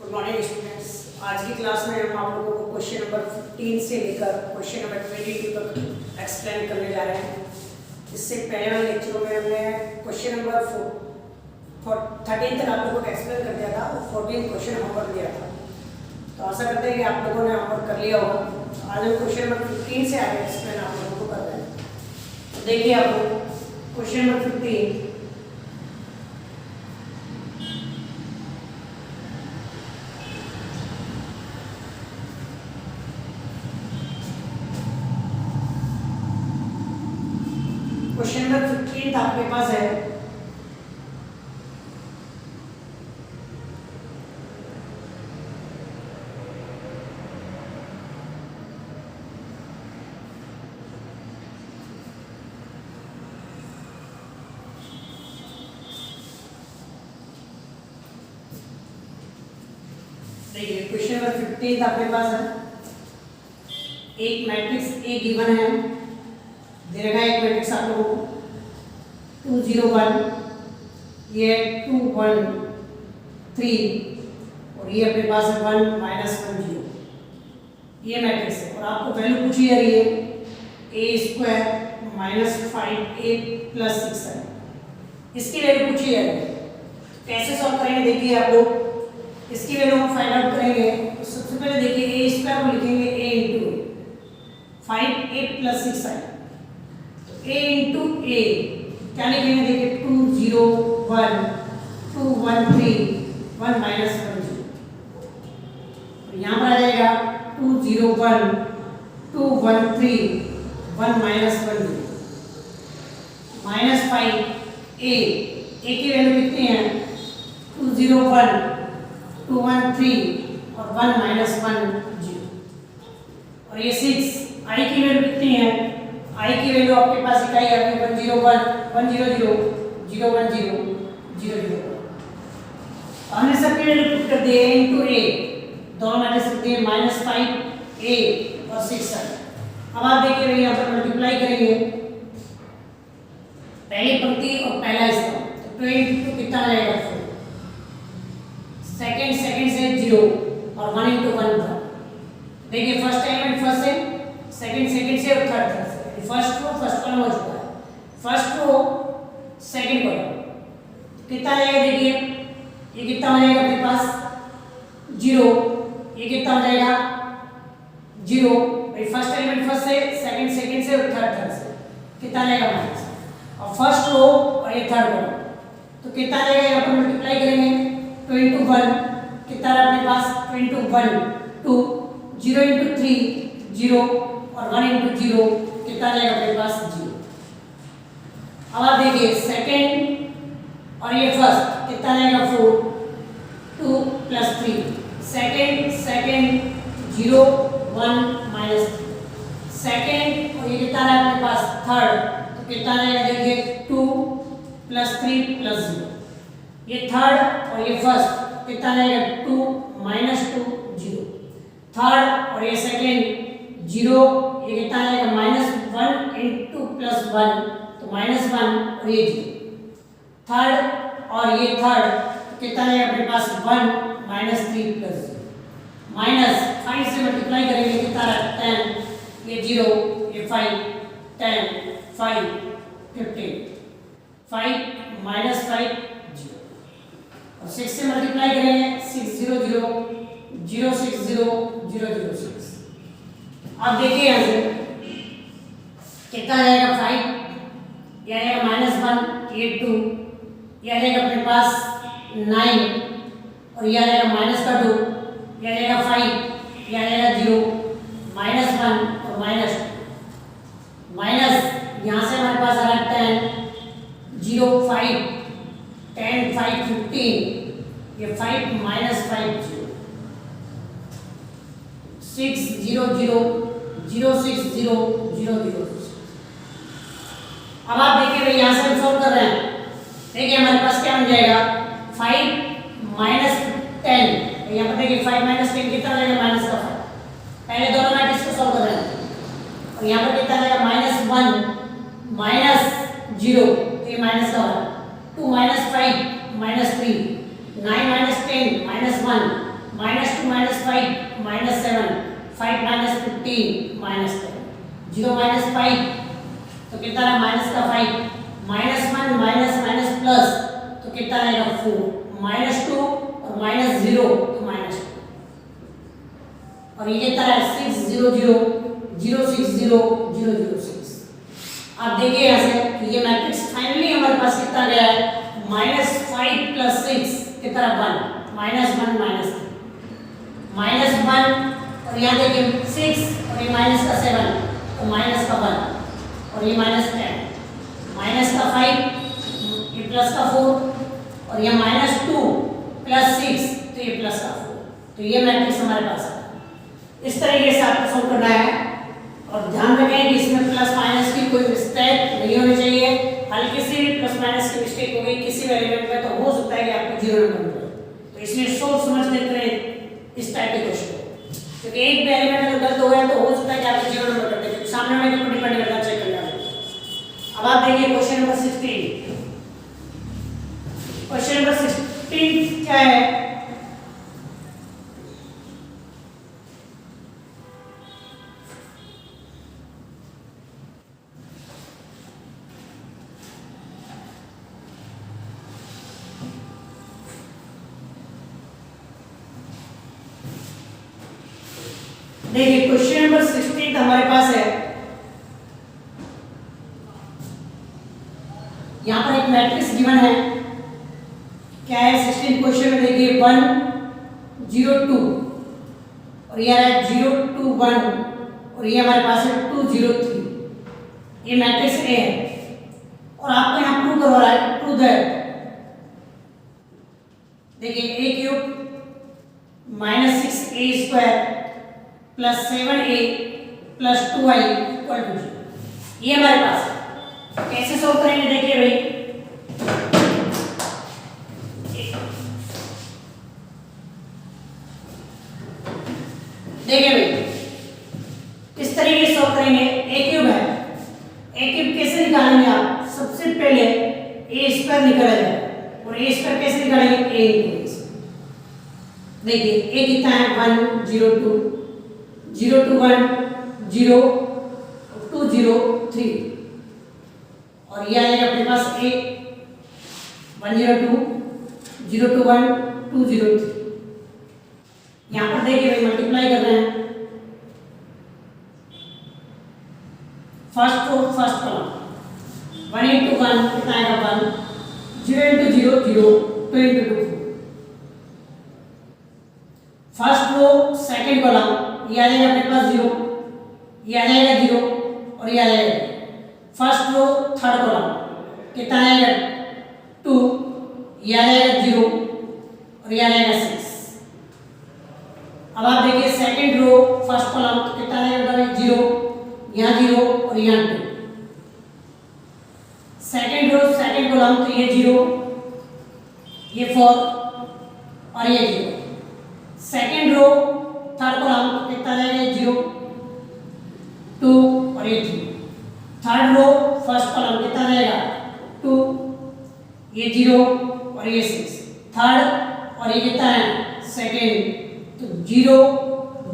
Good morning students. आज की class में हम आप लोगों को क्वेश्चन नंबर 15 से लेकर क्वेश्चन नंबर 22 तक एक्सप्लेन करने जा रहे हैं। इससे पहले वाले लेक्चरों में हमने क्वेश्चन नंबर 13 तक आप लोगों को एक्सप्लेन कर दिया था और 14 क्वेश्चन होमवर्क दिया था। तो आशा करते हैं कि आप लोगों ने होमवर्क कर लिया होगा। आज हम क्वेश्चन नंबर 15 से आगे एक्सप्लेन आप लोगों को कर रहे हैं। तो देखिए आप लोग क्वेश्चन नंबर 15। क्वेश्चन नंबर 15 आपके पास है। देखिए क्वेश्चन नंबर 15 आपके पास है। एक मैट्रिक्स ए गिवन है, दे रखा है एक मैट्रिक्स आप लोगों को 2 0 1, ये 2 1 3 और ये अपने पास है 1 -1 0। ये मैट्रिक्स है और आपको वैल्यू पूछी जा रही है a² - 5a + 6 है। इसकी वैल्यू पूछी जा रही है। कैसे सॉल्व करेंगे देखिए आप लोग। इसकी वैल्यू हम फाइंड आउट करेंगे। तो सबसे पहले देखिए a² को लिखेंगे a × 5a + 6 है। a into a क्या लिखेंगे देखिए 2 0 1 2 1 3 1 - 1 0। तो यहाँ पर आ जाएगा 2 0 1 2 1 3 1 - 1 0 -5 a की वैल्यू कितनी है 2 0 1 2 1 3 और 1 - 1 0। और ये 6 i की वैल्यू कितनी है i की वैल्यू आपके पास इकाई आ गई 1 0 1 1 0 0 0 1 0 0 0 1। हमने सबकी वैल्यू पुट कर दी a into a, दोनों मैट्रिक्स रख दिए -5a और 6 है। अब आप देखिए भाई यहाँ पर मल्टीप्लाई करेंगे पहली पंक्ति और पहला हिस्सा, तो 2 into कितना आ जाएगा 4, सेकंड से 0 और 1 into 1 था। देखिए फर्स्ट एलिमेंट फर्स्ट से, सेकंड से और थर्ड से। फर्स्ट कॉलम हो चुका है, फर्स्ट रो सेकंड कॉलम कितना आ जाएगा देखिए ये कितना हो जाएगा अपने पास 0, ये कितना हो जाएगा 0। भाई फर्स्ट एलिमेंट फर्स्ट से, सेकंड से और थर्ड से कितना आ जाएगा माइनस, और फर्स्ट रो और ये थर्ड रो तो कितना आ जाएगा अपन मल्टीप्लाई करेंगे 2 into 1 कितना है अपने पास 2 into 1 2 0 into 3 0 और 1 into 0 कितना आ जाएगा अपने पास 0। अब आप देखिए सेकंड और ये फर्स्ट कितना आ जाएगा 4 2 + 3 सेकंड 0 1 -3 सेकंड और ये कितना आ रहा है अपने पास थर्ड, तो कितना आ जाएगा देखिए 2 + 3 + 0। ये थर्ड और ये फर्स्ट कितना आ जाएगा 2 -2 0। थर्ड और ये सेकंड 0, ये कितना आ जाएगा -1 into +1 तो -1 और ये 0। थर्ड और ये थर्ड तो कितना आ जाएगा अपने पास 1 -3 + 0 -5 से मल्टीप्लाई करेंगे कितना आ रहा है 10, ये 0 ये 5 10 5 15 5 -5 0 और 6 से मल्टीप्लाई करेंगे 6 0 0 0 6 0 0 0 6। अब देखिए यहाँ से कितना आ जाएगा 5, यह आएगा -1 ये 2, यह आ जाएगा अपने पास 9 और यह आ जाएगा -2, यह आ जाएगा 5, यह आ जाएगा 0 -1 और -2 माइनस यहाँ से हमारे पास आ रहा है 10 0 5 10 5 15 ये 5 -5 0 6 0 0 0 6 0 0 0 6। अब आप देखिए भाई यहाँ से हम सॉल्व कर रहे हैं। देखिए हमारे पास क्या बन जाएगा 5 -10, यहाँ पर देखिए 5 -10 कितना आ जाएगा माइनस का 5। पहले दोनों मैट्रिक्स को सॉल्व कर रहे हैं और यहाँ पर कितना आ जाएगा -1 -0 तो ये माइनस का 1 2 -5 -3 9 - 10 -1 -2 -5 -7, 5 -15 -10, 0 -5 तो कितना है माइनस का 5, -1 माइनस माइनस प्लस तो कितना आएगा 4, -2 और -0 तो -2 और ये तरह 6 0 0 0 6 0 0 0 6। आप देखिए यहाँ से कि ये मैट्रिक्स फाइनली हमारे पास कितना गया है -5 + 6 कितना 1 -1 -1 और यहाँ देखिए 6 और ये माइनस का 7 तो माइनस का 1 और ये -10 माइनस का 5 ये प्लस का 4 और ये -2 + 6 तो ये प्लस का 4। तो ये मैट्रिक्स हमारे पास है। इस तरीके से आपको सॉल्व करना है और ध्यान रखें कि इसमें प्लस माइनस की कोई मिस्टेक नहीं होनी चाहिए। हल्की सी प्लस माइनस की मिस्टेक हो गई किसी भी एलिमेंट में तो हो सकता है कि आपको 0 नंबर मिले। तो इसलिए सोच समझ के करें इस टाइप के क्वेश्चन को, क्योंकि एक भी एलिमेंट अगर गलत हो गया तो हो सकता है कि आपको 0 नंबर कर दे, क्योंकि सामने वाले के ऊपर डिपेंड करता है, चेक करना है। अब आप देखिए क्वेश्चन नंबर 16। क्वेश्चन नंबर 16 क्या है? देखिए क्वेश्चन नंबर 16 हमारे पास है। यहां पर एक मैट्रिक्स गिवन है। क्या है 16 क्वेश्चन में? देखिए 1 0 2 और ये है 0 2 1 और ये हमारे पास है 2 0 3। ये मैट्रिक्स ए है और आपको यहां प्रूव करवा रहा है, प्रूव दैट देखिए a³ -6a² + 7a + 2i = 0। ये हमारे पास है। कैसे सॉल्व करेंगे? देखिए भाई इस तरीके से सॉल्व करेंगे। a³ है, a³ कैसे निकालेंगे आप? सबसे पहले a² निकाला जाए और a² कैसे निकालेंगे? a × देखिए a कितना है 1 0 2 0 2 1 0 2 0 3 और ये आएगा अपने पास a 1 0 2 0 2 1 2 0 3। यहाँ पर देखिए भाई मल्टीप्लाई कर रहे हैं। फर्स्ट रो फर्स्ट कॉलम 1 × 1 कितना आएगा 1, 0 × 0 0 2 × 2 4। फर्स्ट रो सेकंड कॉलम ये आ जाएगा अपने पास 0, ये आ जाएगा 0 और ये आ जाएगा। फर्स्ट रो थर्ड कॉलम कितना आएगा 2, ये आ जाएगा 0 और ये आ जाएगा 6। अब आप देखिए सेकंड रो फर्स्ट कॉलम कितना आएगा 0, यहाँ 0 और यहाँ 2। सेकंड रो सेकंड कॉलम तो ये 0 ये 4 और ये 0। सेकंड रो थर्ड कॉलम कितना आ जाएगा 0 2 और ये 3। थर्ड रो फर्स्ट कॉलम कितना आ जाएगा 2 ये 0 और ये 6। थर्ड और ये कितना है सेकंड तो 0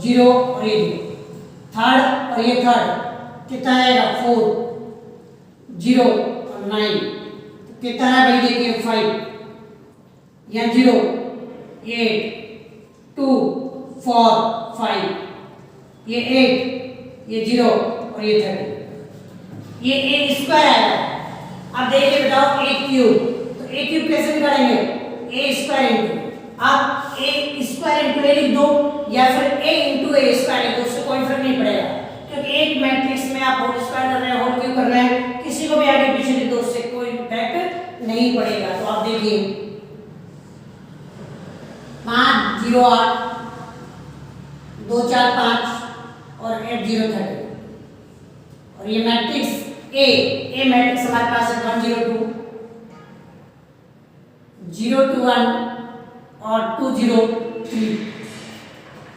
0 और ये 0। थर्ड और ये थर्ड कितना आएगा 4 0 और 9 तो कितना है भाई? देखिए 5 यहाँ 0 ये 2 4 5 ये 8 ये 0 और ये 30 ये a² आएगा। अब देखिए बताओ a³ तो a³ कैसे निकालेंगे? a² आप a² a लिख दो या फिर a × a² लिख दो, उससे कोई फर्क नहीं पड़ेगा, क्योंकि एक मैट्रिक्स में आप होल स्क्वायर कर रहे हैं होल क्यूब कर रहे हैं, किसी को भी आगे पीछे लिख दो उससे कोई इफेक्ट नहीं पड़ेगा। तो आप देखिए 5 0 8 2 4 5 और 8 0 30 और ये मैट्रिक्स ए मैट्रिक्स हमारे पास है 1 0 2 0 2 1 और 2 0 3।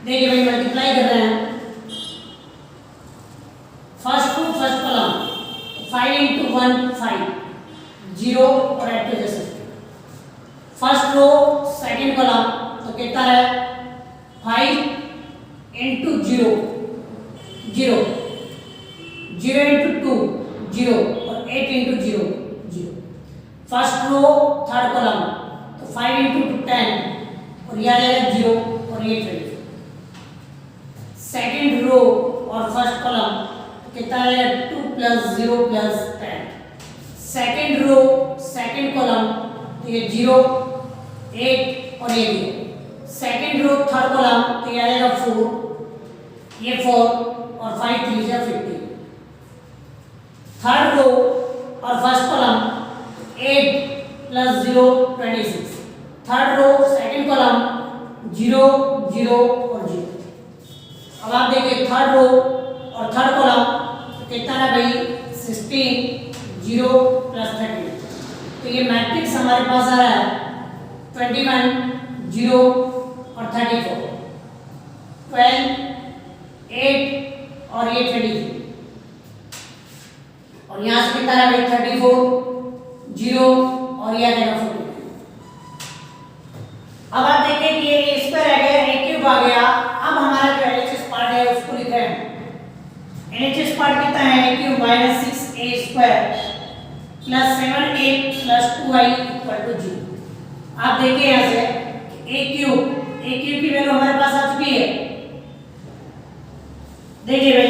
देखिए भाई मल्टीप्लाई कर रहे हैं। फर्स्ट टू फर्स्ट कॉलम 5 × 1 5 0 और 8 जैसे। फर्स्ट रो सेकंड कॉलम तो कितना है 5 into 0 0 0 into 2 0 और 8 into 0 0 first row third column तो 5 into 2 10 और ये आ जाएगा 0 और ये 20 सेकंड रो और फर्स्ट कॉलम कितना आएगा 2 plus 0 plus 10 second row second column तो ये 0 8 और ये 0 सेकंड रो थर्ड कॉलम तो ये आएगा 4 ये 4 और 5 3 या 50 थर्ड रो और first column 8 plus 0 26 third row second column 0 0 और 0 अब आप देखिए थर्ड रो और थर्ड कॉलम कितना है भाई 16 0 plus 30 तो ये मैट्रिक्स हमारे पास आ रहा है 21 0 और 34 12 8 और ये 23 और यहाँ से कितना है भाई 34 0 और ये आ जाएगा 40 अब आप देखिए कि ये स्क्वायर आ गया a क्यूब आ गया अब हमारा जो एलएचएस पार्ट है उसको लिख रहे हैं एलएचएस पार्ट कितना है a cube minus 6a square plus 7a plus 2i equal to 0 आप देखिए यहाँ से a क्यूब की वैल्यू हमारे पास आ चुकी है देखिए भाई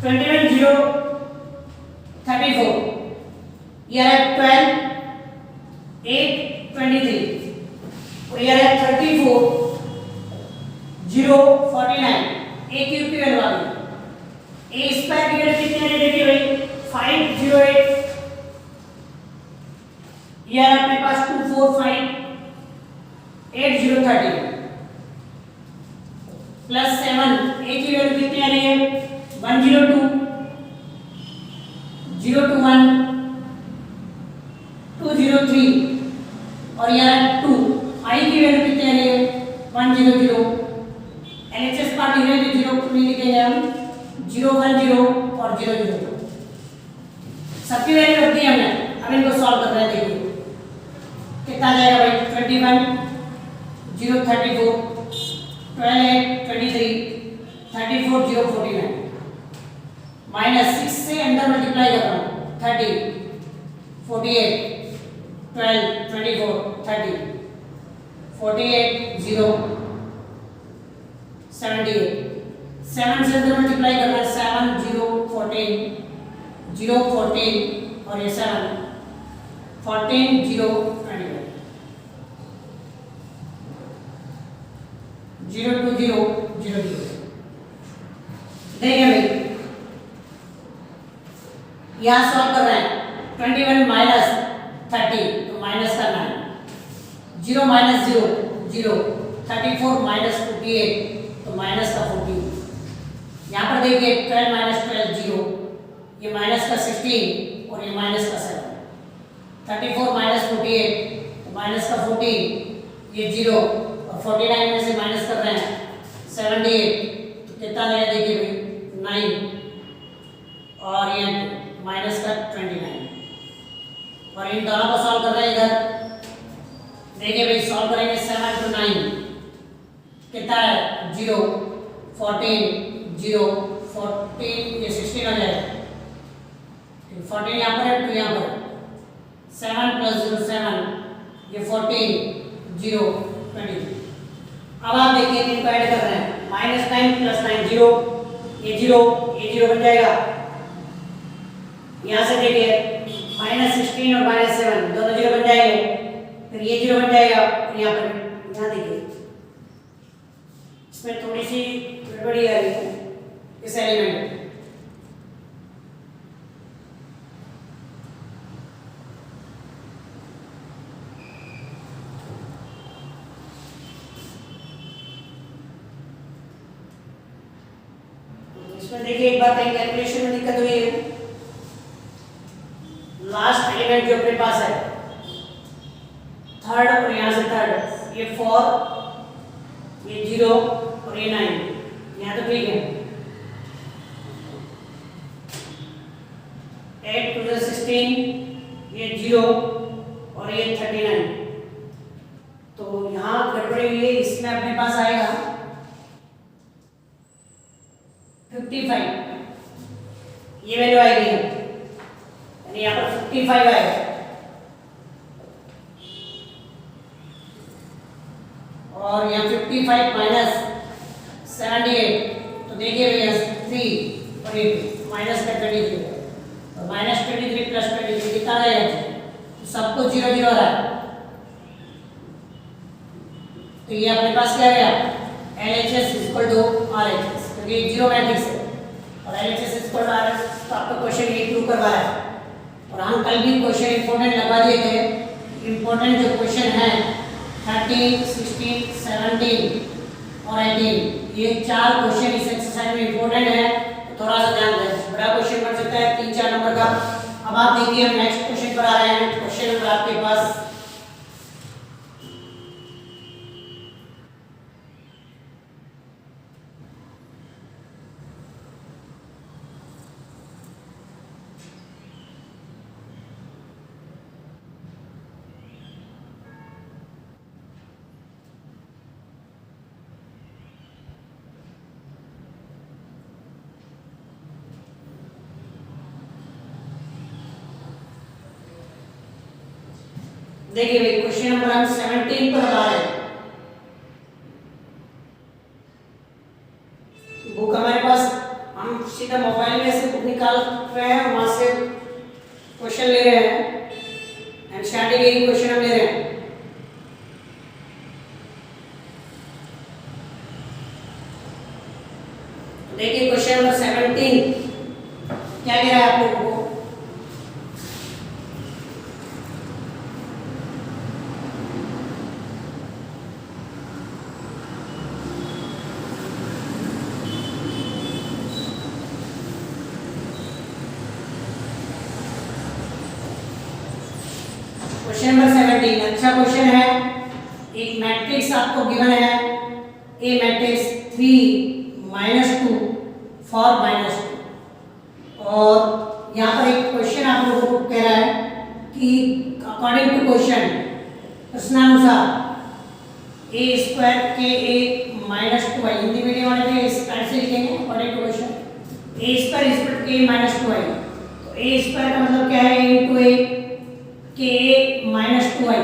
21 0 34 ये है 12 8 23 और ये है 34 0 49 a क्यूब की वैल्यू आ गई a स्क्वायर की वैल्यू कितनी है देखिए भाई 508 ये है अपने पास 245 8030 प्लस 7 a की वैल्यू कितनी आ रही है 102 021 203 और यहाँ 2 i की वैल्यू कितनी आ रही है 100 एलएचएस पार्ट है तो 0 को नहीं लिखेंगे हम 010 और 002 सबकी वैल्यू रख दी हमने अब इनको सॉल्व कर रहे हैं देखिए कितना आ जाएगा भाई 21 0 34 12 8 23 34 0 49 माइनस 6 से अंदर मल्टीप्लाई कर रहा हूँ 30 48 12 24 30 48 0 78 7 से अंदर मल्टीप्लाई करना है 7 0 14 0 14 और ये 7 14 0 21 0 2 0 0 0 देखिए भाई यहाँ सॉल्व कर रहे हैं 21 माइनस 30 तो माइनस करना है 0 माइनस 0 0 34 माइनस 48 तो माइनस का 14 यहाँ पर देखिए 12 माइनस 12 0 ये माइनस का 16 और ये माइनस का 7 34 माइनस 48 तो माइनस का 14 ये 0 और 49 में से माइनस कर रहे हैं 78 तो कितना लगेगा देखिए भाई 9 और ये माइनस का 29 और इन दोनों को सॉल्व कर रहे हैं इधर देखिए भाई सॉल्व करेंगे 7 to 9 कितना है 0 14 0 14 ये 16 हो जाएगा 14 यहाँ पर है 2 यहाँ पर 7 plus 0 7 ये 14 0 23 अब आप देखिए इनको ऐड कर रहे हैं माइनस 9 प्लस 9 0 ये 0 बन जाएगा यहाँ से देखिए माइनस 16 और माइनस 7 दोनों 0 बन जाएंगे फिर ये 0 बन जाएगा यहाँ पर यहाँ देखिए इसमें थोड़ी सी गड़बड़ी आ रही है इस एलिमेंट में इसमें देखिए एक बार कहीं कैलकुलेशन में दिक्कत हुई है लास्ट एलिमेंट जो अपने पास है थर्ड और यहाँ से थर्ड ये 4 ये 0 और ये 9 यहाँ तो ठीक है 8 to the 16 ये 0 और ये 39 तो यहाँ गड़बड़ी हुई है इसमें अपने पास आएगा 55, ये वैल्यू आएगी यानी यहाँ पर 55 आएगा। और यहाँ 55 माइनस 78, तो देखिए भैया 3 और 8 माइनस का 23, और माइनस 23 प्लस 23 कितना रहेगा, तो सबको 0 0 आ रहा है। तो ये अपने पास क्या गया, LHS इक्वल टू RHS, क्योंकि ये जीरो मैट्रिक्स है और LHS इक्वल टू RHS, तो आपका क्वेश्चन ये प्रूव करवा रहा है। और हम कल भी क्वेश्चन इंपॉर्टेंट लगा दिए थे, इंपॉर्टेंट जो क्वेश्चन है 13, 16, 17 और 18, ये 4 क्वेश्चन इस एक्सरसाइज में इंपॉर्टेंट है, तो थोड़ा सा ध्यान दें। बड़ा क्वेश्चन बन सकता है 3-4 नंबर का। अब आप देखिए हम नेक्स्ट क्वेश्चन पर आ रहे हैं। क्वेश्चन नंबर आपके पास देखिए भाई, क्वेश्चन नंबर हम 17 पर आ रहे हैं। बुक हमारे पास, हम सीधा मोबाइल में से बुक निकाल रहे हैं, वहां से क्वेश्चन ले रहे हैं, एनसीईआरटी के क्वेश्चन हम ले रहे हैं। देखिए क्वेश्चन नंबर 17 क्या कह रहा है आप लोगों को, क्वेश्चन नंबर 17 अच्छा क्वेश्चन है। एक मैट्रिक्स आपको गिवन है, ए मैट्रिक्स 3 -2 4 -2, और यहाँ पर एक क्वेश्चन आप लोगों को कह रहा है कि अकॉर्डिंग टू क्वेश्चन, प्रश्नानुसार ए स्क्वायर के ए -2i, हिंदी मीडियम वाले थे इस टाइप से लिखेंगे according to question, A square is equal to के -2i, तो ए स्क्वायर का मतलब क्या है, ए इंटू ए के -2i,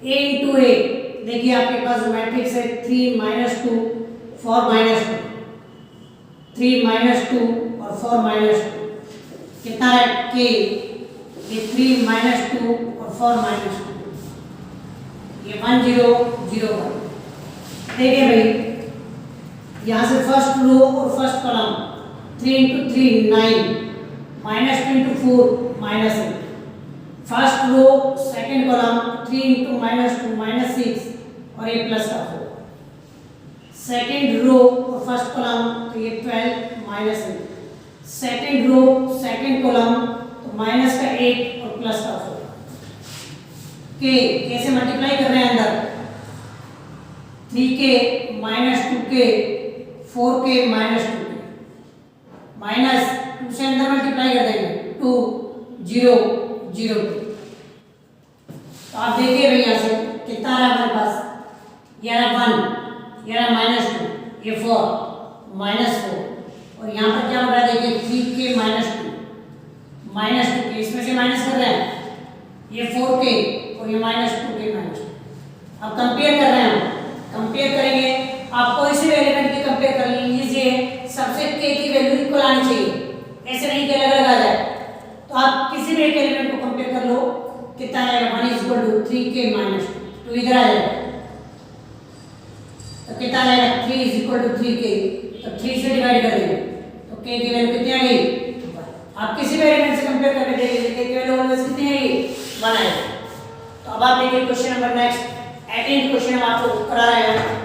a इंटू ए, देखिए आपके पास मैट्रिक्स है 3 -2 4 -2, 3 -2 और 4 -2, कितना है k, ये 3 -2 और 4 -2, ये 1 0 0 1। देखिए भाई, यहाँ से फर्स्ट रो और first column 3 into 3 9, -2 into 4 -8, first row second column 3 into -2 -6 और ये प्लस का 4, सेकंड रो और फर्स्ट कॉलम तो ये 12 -8, सेकंड रो सेकंड कॉलम तो माइनस का 8 और प्लस का 4, के कैसे मल्टीप्लाई कर रहे हैं अंदर, 3k -2k 4k -2k, minus 2 से अंदर मल्टीप्लाई कर देंगे 2 0 0, तो आप देखिए भैया यहाँ से कितना आ रहा है हमारे पास, ये रहा 1, ये रहा -2, ये 4 -4, और यहाँ पर क्या हो रहा है देखिए 3k -2 इसमें से माइनस कर रहे हैं, ये 4k और ये -2k -2। अब कंपेयर कर रहे हैं, हम कंपेयर करेंगे, आप कोई से एलिमेंट की कंपेयर कर लीजिए, सबसे k की वैल्यू इक्वल आनी चाहिए, ऐसे नहीं कि अलग अलग आ जाए। तो आप किसी भी एक एलिमेंट को कंपेयर कर लो, कितना आएगा 1 = 3k -2, तो इधर आ जाएगा, तो कितना आएगा 3 = 3k, तो 3 से डिवाइड कर देंगे, तो k की वैल्यू कितनी आ गई, आप किसी भी एलिमेंट से कंपेयर करके देखिए, k की वैल्यू ऑलवेज कितनी आएगी 1 आएगी। तो अब आप देखिए क्वेश्चन नंबर नेक्स्ट 18 क्वेश्चन हम आपको करा रहे हैं।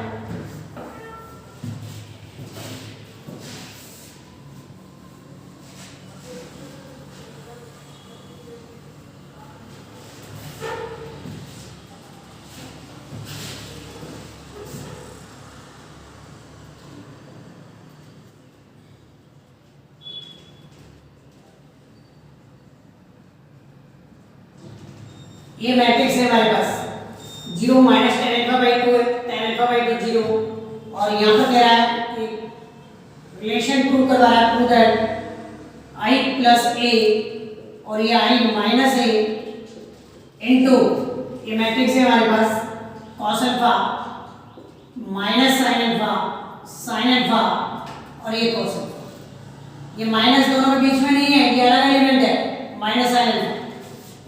ये मैट्रिक्स है हमारे पास, 0 -tan α/2 tan α/2 0 प्रूव करवा रहा है, प्रूव दैट I प्लस ए और ये I माइनस ए इंटू ये मैट्रिक्स है हमारे पास cos alpha minus sine alpha और ये cos अल्फा। ये माइनस दोनों के बीच में नहीं है, ये अलग एलिमेंट है माइनस साइन अल्फा।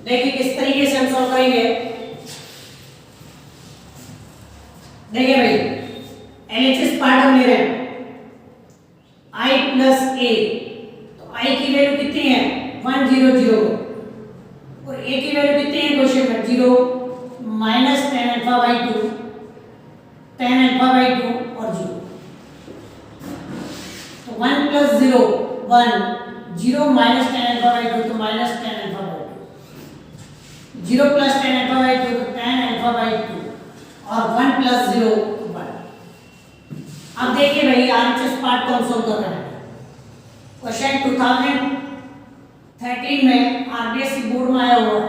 देखिए किस तरीके से हम सॉल्व करेंगे। देखिए भाई एलएचएस पार्ट हम ले रहे हैं I प्लस ए, तो I की वैल्यू कितनी है 1 0 0 और a की वैल्यू कितनी है क्वेश्चन में 0 माइनस टेन अल्फा बाई 2 और 0। तो 1 plus 0 1 0 minus ten alpha by 2 तो minus ten alpha by 2, 0 plus ten alpha by 2 तो टेन अल्फा बाई 2 और 1 प्लस 0 1। अब देखिए भाई आरएचएस पार्ट को हम सोल्व कर रहे हैं। क्वेश्चन 2013 में आरबीएससी बोर्ड में आया हुआ है।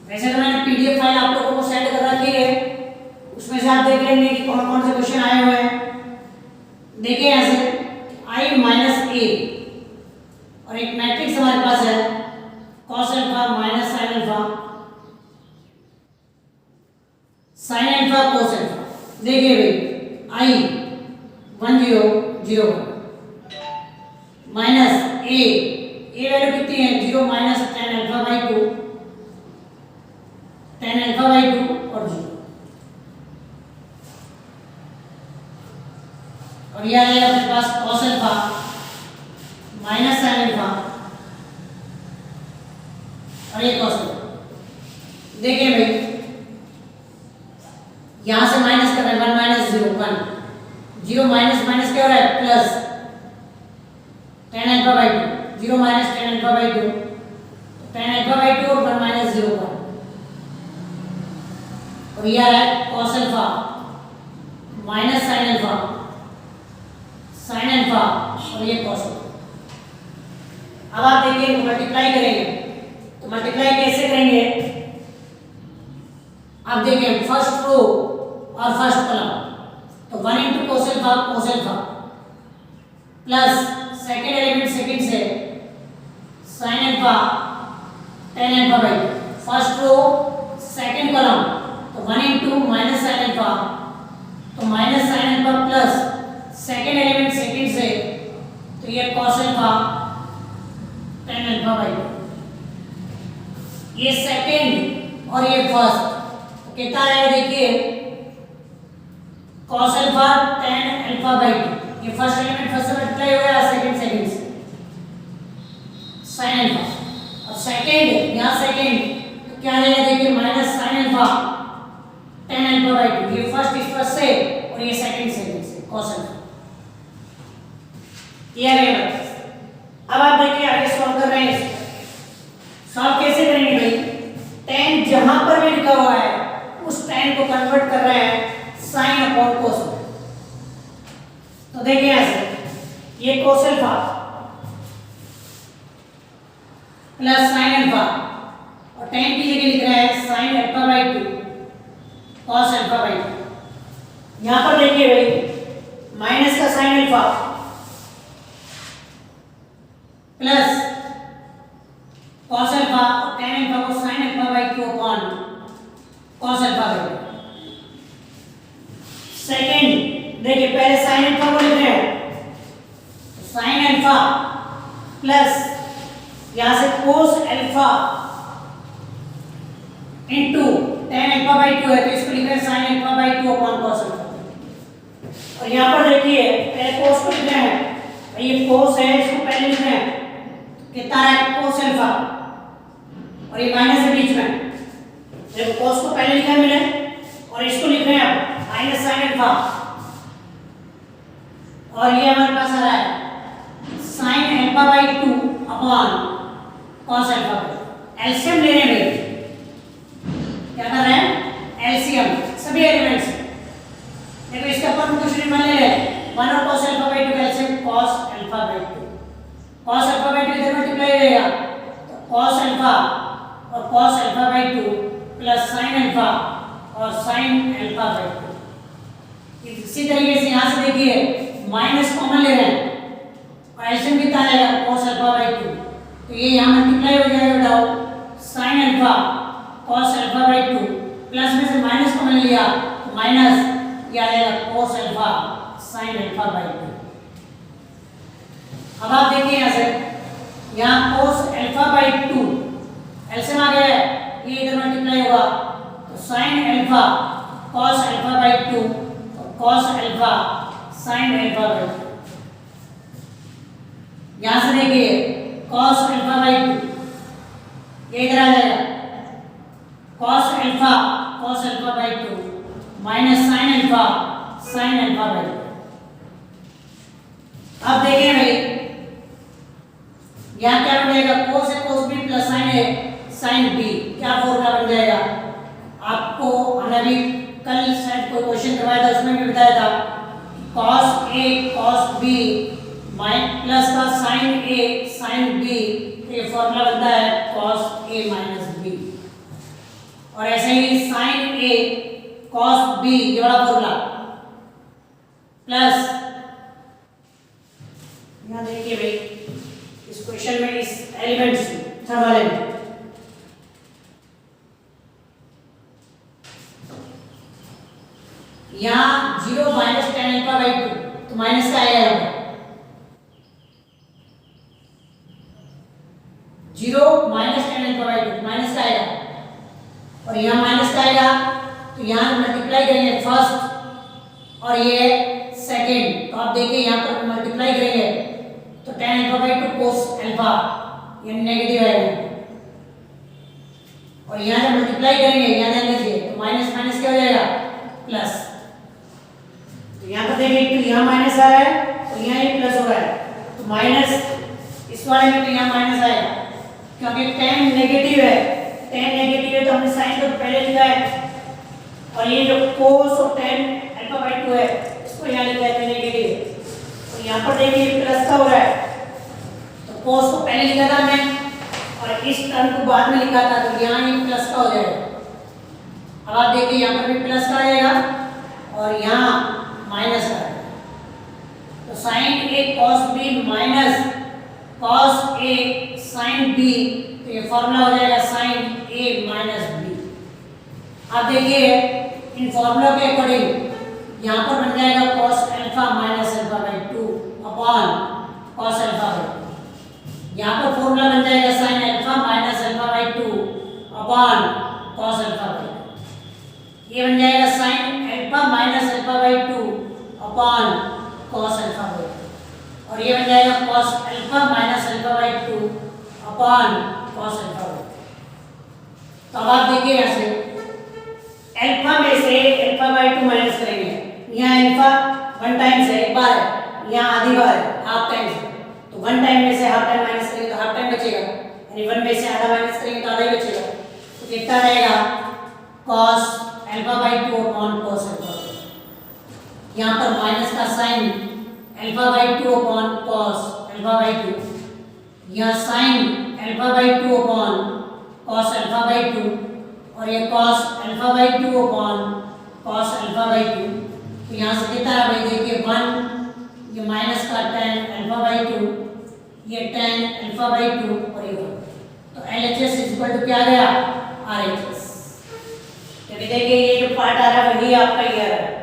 वैसे तो मैंने पीडीएफ फाइल आप लोगों को सेंड कर रखी है, उसमें से आप देख लेंगे कि कौन कौन से क्वेश्चन आए हुए हैं। देखिए ऐसे I माइनस ए और एक मैट्रिक्स हमारे पास है cos alpha minus sine alpha cos alpha. देखिए भाई I 1 0 0 माइनस ए वैल्यू कितनी है 0 माइनस टेन अल्फा बाई 2 और 0 और यह आएगा अपने पास cos alpha minus sine alpha और ये cos अल्फा। देखिए भाई यहां से माइनस कर रहे हैं 1 माइनस 0 1 0 माइनस माइनस क्या हो रहा है plus ten alpha by 2 0 minus ten alpha by 2 ten alpha by 2 और 1 माइनस 0 1 और यह है cos alpha minus sine alpha और ये cos अल्फा। अब आप देखिए मल्टीप्लाई करेंगे, तो मल्टीप्लाई कैसे करेंगे। अब देखिए फर्स्ट रो और फर्स्ट कॉलम, तो 1 into cos alpha plus second element second से sine alpha tan alpha by 2। First row second column, तो 1 इंटू माइनस साइन अल्फा, तो minus sine alpha plus second element second से, तो ये cos alpha tan alpha by 2। ये second और ये first, तो कितना है देखिए cos alpha tan alpha by 2। ये फर्स्ट एलिमेंट फर्स्ट से मल्टीप्लाई हो गया सेकंड से sin अल्फा और सेकंड यहां सेकंड तो क्या आएगा देखिए minus sin alpha tan alpha by 2। ये फर्स्ट इस फर्स्ट से और ये सेकंड से cos अल्फा। ये आ गया। अब आप देखिए आगे सॉल्व कर रहे हैं। सॉल्व कैसे करेंगे भाई, tan जहां पर भी लिखा हुआ है उस tan को कन्वर्ट कर रहे हैं sin अपॉन cos। तो देखिए ऐसे ये cos alpha plus sin alpha और tan की जगह लिख रहे हैं sin alpha by 2 cos alpha by 2। यहां पर देखिए भाई माइनस का sin alpha plus cos alpha और tan अल्फा को sin alpha by 2 upon cos alpha by 2। Second देखिए पहले sin अल्फा को लिख रहे हैं, sin अल्फा प्लस यहां से cos alpha into tan alpha by 2 है, तो इसको लिख रहे हैं sin alpha by 2 upon cos alpha. और यहां पर देखिए पहले cos को लिख रहे हैं, ये cos है इसको पहले लिख रहे हैं, कितना है cos अल्फा और ये माइनस है बीच में, देखो cos को पहले लिखा है मैंने और इसको लिख रहे हैं अब माइनस sin अल्फा और ये हमारे पास आ रहा है sin alpha by 2 upon cos alpha. LCM ले रहे हैं भाई, क्या कर रहे हैं एलसीएम सभी एलिमेंट्स। देखो इसका अपन कुछ नहीं मान ले रहे हैं 1 और cos अल्फा बाई 2 का LCM cos alpha by 2। cos alpha by 2 इधर मल्टीप्लाई हो जाएगा, तो cos अल्फा और cos alpha by 2 plus sin alpha और sin अल्फा बाई 2। इसी तरीके से यहां से देखिए माइनस कॉमन ले रहे हैं, एलसीएम कितना आएगा cos अल्फा बाई 2, तो ये यहाँ मल्टीप्लाई हो जाएगा बेटा sin alpha cos alpha by 2 plus में से माइनस कॉमन लिया तो माइनस ये आएगा cos alpha sin alpha by 2। अब आप देखिए यहाँ से यहाँ cos अल्फा बाई 2 एलसीएम आ गया है, ये इधर मल्टीप्लाई होगा तो sin alpha cos alpha by 2 और cos alpha sin alpha by 2। यहाँ से देखिए cos अल्फा बाई 2 ये इधर आ जाएगा cos alpha by 2 minus sin alpha by 2। अब देखिए भाई यहाँ क्या बन जाएगा cos है cos b प्लस sin है sin b, क्या फॉर्मूला बन जाएगा आपको हमने अभी कल शायद कोई क्वेश्चन करवाया था उसमें भी बताया था cos a cos b plus का sin a sin b, ये फॉर्मूला बनता है cos a माइनस b। और ऐसे ही sin a cos b ये वाला फॉर्मूला प्लस यहाँ देखिए भाई इस क्वेश्चन में इस एलिमेंट्स थर्मल एलिमेंट यहाँ 0 माइनस tan अल्फा बाई 2 तो माइनस का आएगा 0 minus tan alpha by 2 minus का आएगा और यहाँ माइनस का आएगा तो यहाँ मल्टीप्लाई करेंगे फर्स्ट और ये सेकंड, तो आप देखिए यहाँ पर मल्टीप्लाई करेंगे तो tan alpha by 2 cos alpha ये नेगेटिव आएगा और यहाँ जब मल्टीप्लाई करेंगे यहाँ ध्यान दीजिए तो माइनस माइनस क्या हो जाएगा प्लस, तो यहाँ पर देखिए तो यहाँ माइनस आ रहा है तो यहाँ ये प्लस हो रहा है तो माइनस इस वाले में तो यहाँ माइनस आएगा क्योंकि tan नेगेटिव है तो हमने साइन को पहले लिखा है और ये जो cos और tan अल्फा बाई 2 है इसको यहाँ लिखा है नेगेटिव है, तो यहाँ पर देखिए प्लस का हो रहा है तो cos को पहले लिखा था हमने और इस टर्म को बाद में लिखा था तो यहाँ ये प्लस का हो जाएगा। अब आप देखिए यहाँ पर भी प्लस का आ जाएगा और यहाँ माइनस का आएगा तो sin a cos b minus cos a sin b, तो ये फॉर्मूला हो जाएगा sin a माइनस b। आप देखिए इन फॉर्मूला के अकॉर्डिंग यहाँ पर बन जाएगा cos alpha minus alpha by 2 upon cos alpha by 2, यहाँ पर फॉर्मूला बन जाएगा sin alpha minus alpha by 2 upon cos alpha by 2, ये बन जाएगा sin alpha minus alpha by 2 upon cos alpha by 2 और ये बन जाएगा cos alpha minus alpha by 2 upon cos alpha by 2। तो अब आप देखिए यहाँ से अल्फा में से अल्फा बाई 2 माइनस करेंगे, यहाँ अल्फा 1 टाइम्स है, एक बार है, यहाँ आधी बार है, हाफ टाइम्स है, तो 1 टाइम में से हाफ टाइम माइनस करेंगे तो हाफ टाइम बचेगा, यानी 1 में से आधा माइनस करेंगे तो आधा ही बचेगा, तो कितना रहेगा cos alpha by 2 upon cos alpha by 2। यहाँ पर माइनस का sine alpha by 2 upon cos alpha by 2, यहाँ sine alpha by 2 upon cos alpha by 2 और ये cos alpha by 2 upon cos alpha by 2, तो यहाँ से कितना है भाई देखिए 1, ये माइनस का tan अल्फा बाई 2, ये tan अल्फा बाई 2 और ये 1, तो LHS इक्वल टू क्या आ गया RHS। जब देखिए ये जो पार्ट आ रहा है वही आपका ये आ रहा है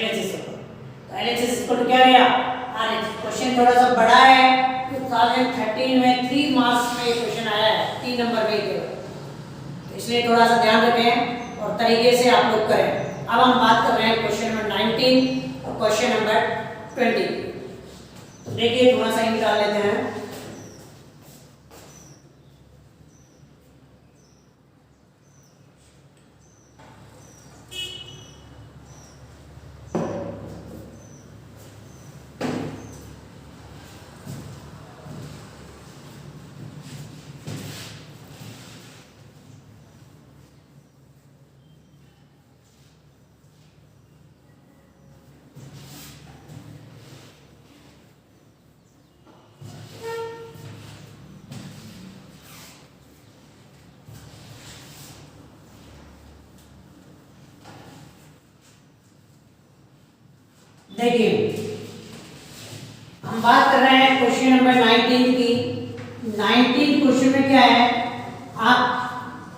LHS, तो LHS इक्वल टू क्या गया RHS। क्वेश्चन थोड़ा सा बड़ा है, 2013 में 3 मार्क्स में क्वेश्चन आया है, 3 नंबर पे ही, तो इसलिए थोड़ा सा ध्यान रखें और तरीके से आप लोग करें। अब हम बात कर रहे हैं क्वेश्चन नंबर 19 और क्वेश्चन नंबर 20। तो देखिए थोड़ा सा निकाल लेते हैं। देखिए हम बात कर रहे हैं क्वेश्चन नंबर 19 की। 19 क्वेश्चन में क्या है, आप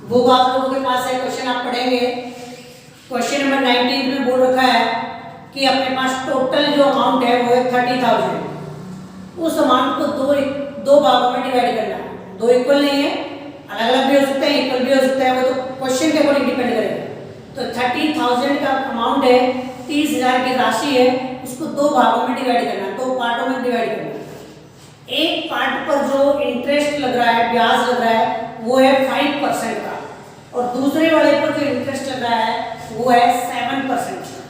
वो आप लोगों के पास है क्वेश्चन, आप पढ़ेंगे। क्वेश्चन नंबर 19 में बोल रखा है कि अपने पास टोटल जो अमाउंट है वो है 30,000। उस अमाउंट को दो भागों में डिवाइड करना है। दो इक्वल नहीं है, अलग अलग भी हो सकता है, इक्वल भी हो सकता है, वो तो क्वेश्चन के अकॉर्डिंग डिपेंड करेगा। तो 30,000 का अमाउंट है, 30,000 की राशि है, उसको दो भागों में डिवाइड करना, दो पार्टों में डिवाइड करना। एक पार्ट पर जो इंटरेस्ट लग रहा है, ब्याज लग रहा है, वो है 5% का, और दूसरे वाले पर जो इंटरेस्ट लग रहा है वो है 7% का।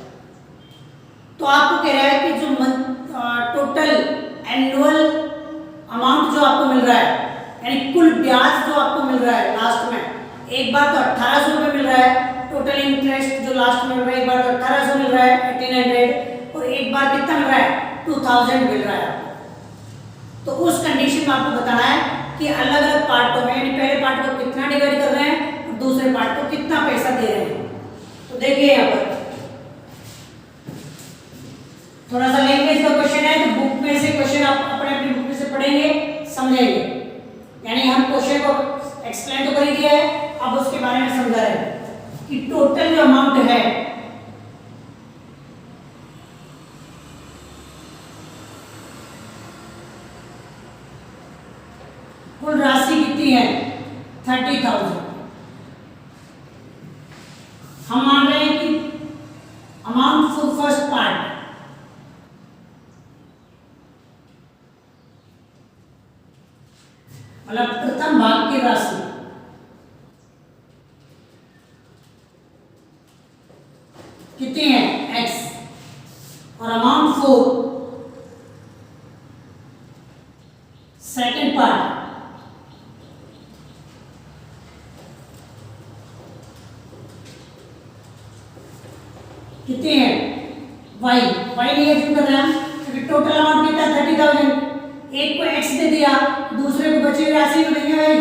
तो आपको कह रहा है कि जो टोटल एनुअल अमाउंट जो आपको मिल रहा है, यानी कुल ब्याज जो आपको मिल रहा है लास्ट में, एक बार तो 1800 रुपये मिल रहा है टोटल इंटरेस्ट जो लास्ट में मिल रहा है, एक बार तो 1800 मिल रहा है 1800, और एक बार कितना मिल रहा है 2000 मिल रहा है आपको। तो उस कंडीशन में आपको बताना है कि अलग अलग पार्टों में, यानी पहले पार्ट को कितना डिवाइड कर रहे हैं और दूसरे पार्ट को कितना पैसा दे रहे हैं। तो देखिए यहाँ पर थोड़ा सा लैंग्वेज का क्वेश्चन है, तो बुक में से क्वेश्चन आप अपने अपनी बुक में से पढ़ेंगे, समझेंगे। यानी हम क्वेश्चन को एक्सप्लेन तो कर ही दिया है, अब उसके बारे में समझा रहे हैं कि टोटल जो अमाउंट है कुल राशि कितनी है 30,000। हम मान रहे हैं कि अमाउंट फॉर फर्स्ट पार्ट, मतलब प्रथम भाग की राशि कितनी है x, और अमाउंट फॉर सेकेंड पार्ट कितनी है y। निगेटिव कर रहे हैं क्योंकि टोटल अमाउंट कितना 30,000, एक को x दे दिया, दूसरे को बची हुई राशि को देंगे भाई